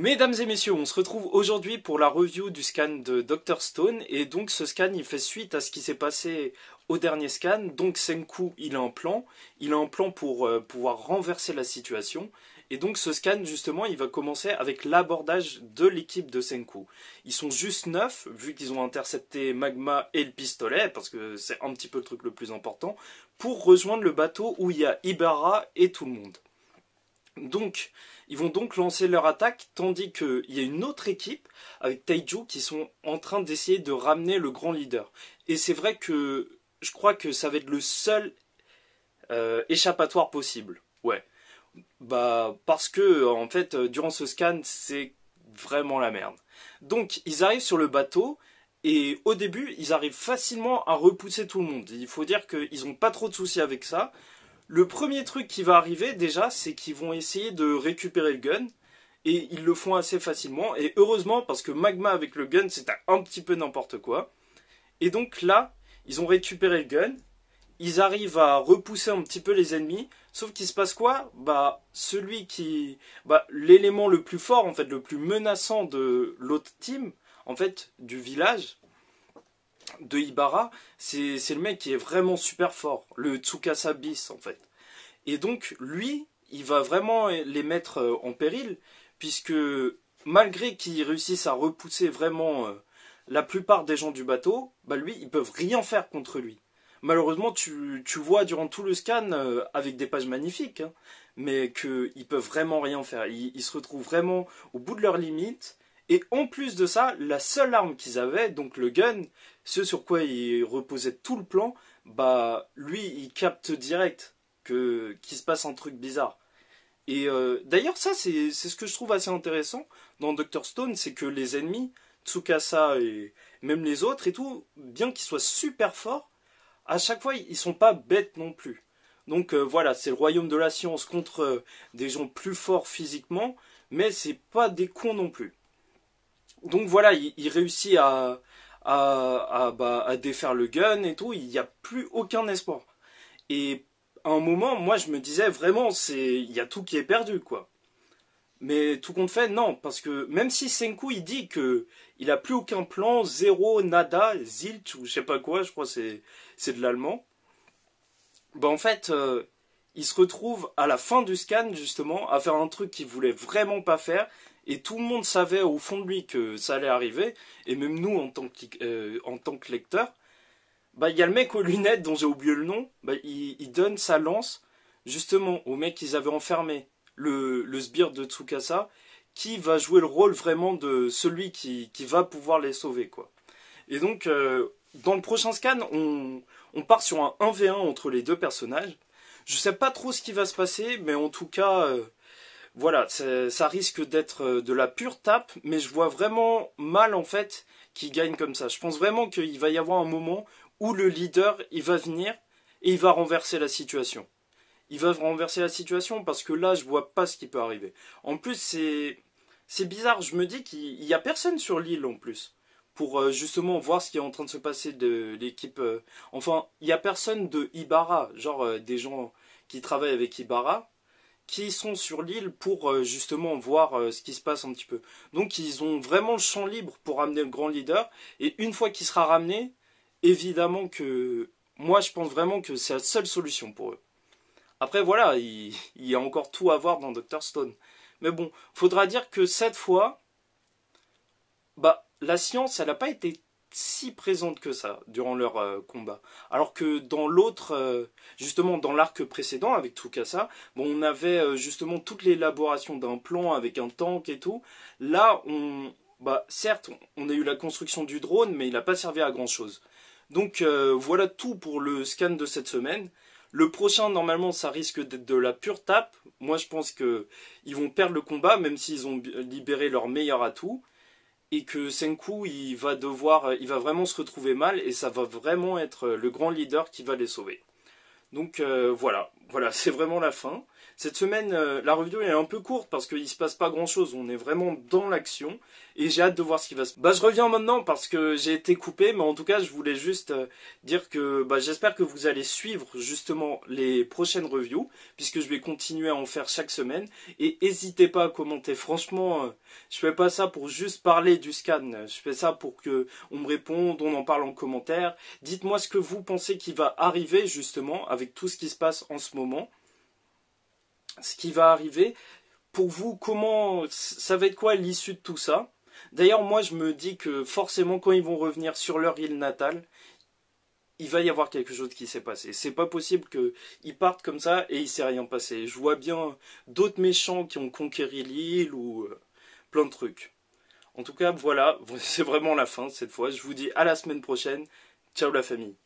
Mesdames et messieurs, on se retrouve aujourd'hui pour la review du scan de Dr Stone. Et donc ce scan il fait suite à ce qui s'est passé au dernier scan. Donc Senku il a un plan. Il a un plan pour pouvoir renverser la situation. Et donc ce scan justement il va commencer avec l'abordage de l'équipe de Senku. Ils sont juste 9 vu qu'ils ont intercepté Magma et le pistolet. Parce que c'est un petit peu le truc le plus important. Pour rejoindre le bateau où il y a Ibara et tout le monde. Donc, ils vont donc lancer leur attaque, tandis qu'il y a une autre équipe avec Taiju qui sont en train d'essayer de ramener le grand leader. Et c'est vrai que je crois que ça va être le seul échappatoire possible. Ouais. Bah parce que en fait durant ce scan c'est vraiment la merde. Donc ils arrivent sur le bateau et au début ils arrivent facilement à repousser tout le monde. Il faut dire qu'ils n'ont pas trop de soucis avec ça. Le premier truc qui va arriver déjà, c'est qu'ils vont essayer de récupérer le gun. Et ils le font assez facilement. Et heureusement, parce que Magma avec le gun, c'est un petit peu n'importe quoi. Et donc là, ils ont récupéré le gun. Ils arrivent à repousser un petit peu les ennemis. Sauf qu'il se passe quoi? L'élément le plus fort, en fait, le plus menaçant de l'autre team, en fait, du village, de Ibara, c'est le mec qui est vraiment super fort, le Tsukasa Bis en fait. Et donc lui, il va vraiment les mettre en péril, puisque malgré qu'ils réussissent à repousser vraiment la plupart des gens du bateau, bah lui, ils peuvent rien faire contre lui. Malheureusement, tu vois durant tout le scan, avec des pages magnifiques, hein, mais qu'ils peuvent vraiment rien faire. Ils se retrouvent vraiment au bout de leurs limites. Et en plus de ça, la seule arme qu'ils avaient, donc le gun, ce sur quoi il reposait tout le plan, bah lui il capte direct qu'il se passe un truc bizarre. Et d'ailleurs ça c'est ce que je trouve assez intéressant dans Dr Stone, c'est que les ennemis, Tsukasa et même les autres et tout, bien qu'ils soient super forts, à chaque fois ils sont pas bêtes non plus. Donc voilà, c'est le royaume de la science contre des gens plus forts physiquement, mais c'est pas des cons non plus. Donc voilà, il réussit à défaire le gun et tout, il n'y a plus aucun espoir. Et à un moment, moi je me disais vraiment, il y a tout qui est perdu, quoi. Mais tout compte fait, non, parce que même si Senku il dit que il a plus aucun plan, zéro, nada, zilch ou je sais pas quoi, je crois que c'est de l'allemand. Bah en fait, il se retrouve à la fin du scan justement à faire un truc qu'il voulait vraiment pas faire. Et tout le monde savait au fond de lui que ça allait arriver, et même nous en tant que lecteurs, bah il y a le mec aux lunettes dont j'ai oublié le nom, bah il donne sa lance justement au mec qu'ils avaient enfermé, le sbire de Tsukasa, qui va jouer le rôle vraiment de celui qui va pouvoir les sauver quoi. Et donc dans le prochain scan, on part sur un 1v1 entre les deux personnages. Je sais pas trop ce qui va se passer, mais en tout cas voilà, ça risque d'être de la pure tape, mais je vois vraiment mal en fait qu'il gagne comme ça. Je pense vraiment qu'il va y avoir un moment où le leader, il va venir et il va renverser la situation. Il va renverser la situation parce que là, je vois pas ce qui peut arriver. En plus, c'est bizarre, je me dis qu'il y a personne sur l'île en plus pour justement voir ce qui est en train de se passer de l'équipe. Enfin, il y a personne de Ibara, genre des gens qui travaillent avec Ibara qui sont sur l'île pour justement voir ce qui se passe un petit peu. Donc ils ont vraiment le champ libre pour ramener le grand leader, et une fois qu'il sera ramené, évidemment que moi je pense vraiment que c'est la seule solution pour eux. Après voilà, il y a encore tout à voir dans Dr Stone. Mais bon, faudra dire que cette fois, bah la science elle n'a pas été si présente que ça durant leur combat. Alors que dans l'autre, justement dans l'arc précédent avec Tsukasa, bon, on avait justement toute l'élaboration d'un plan avec un tank et tout. Là, certes, on a eu la construction du drone, mais il n'a pas servi à grand chose. Donc voilà tout pour le scan de cette semaine. Le prochain, normalement, ça risque d'être de la pure tape. Moi, je pense qu'ils vont perdre le combat, même s'ils ont libéré leur meilleur atout. Et que Senku il va vraiment se retrouver mal et ça va vraiment être le grand leader qui va les sauver. Donc voilà, c'est vraiment la fin. Cette semaine, la review est un peu courte parce qu'il se passe pas grand chose. On est vraiment dans l'action et j'ai hâte de voir ce qui va se passer. Bah, je reviens maintenant parce que j'ai été coupé, mais en tout cas, je voulais juste dire que j'espère que vous allez suivre justement les prochaines reviews puisque je vais continuer à en faire chaque semaine. Et n'hésitez pas à commenter. Franchement, je fais pas ça pour juste parler du scan. Je fais ça pour que on me réponde, on en parle en commentaire. Dites-moi ce que vous pensez qui va arriver justement avec tout ce qui se passe en ce moment. Ce qui va arriver, pour vous, comment ça va être quoi l'issue de tout ça? D'ailleurs, moi, je me dis que forcément, quand ils vont revenir sur leur île natale, il va y avoir quelque chose qui s'est passé. C'est pas possible qu'ils partent comme ça et il s'est rien passé. Je vois bien d'autres méchants qui ont conquéri l'île ou plein de trucs. En tout cas, voilà, c'est vraiment la fin cette fois. Je vous dis à la semaine prochaine. Ciao la famille.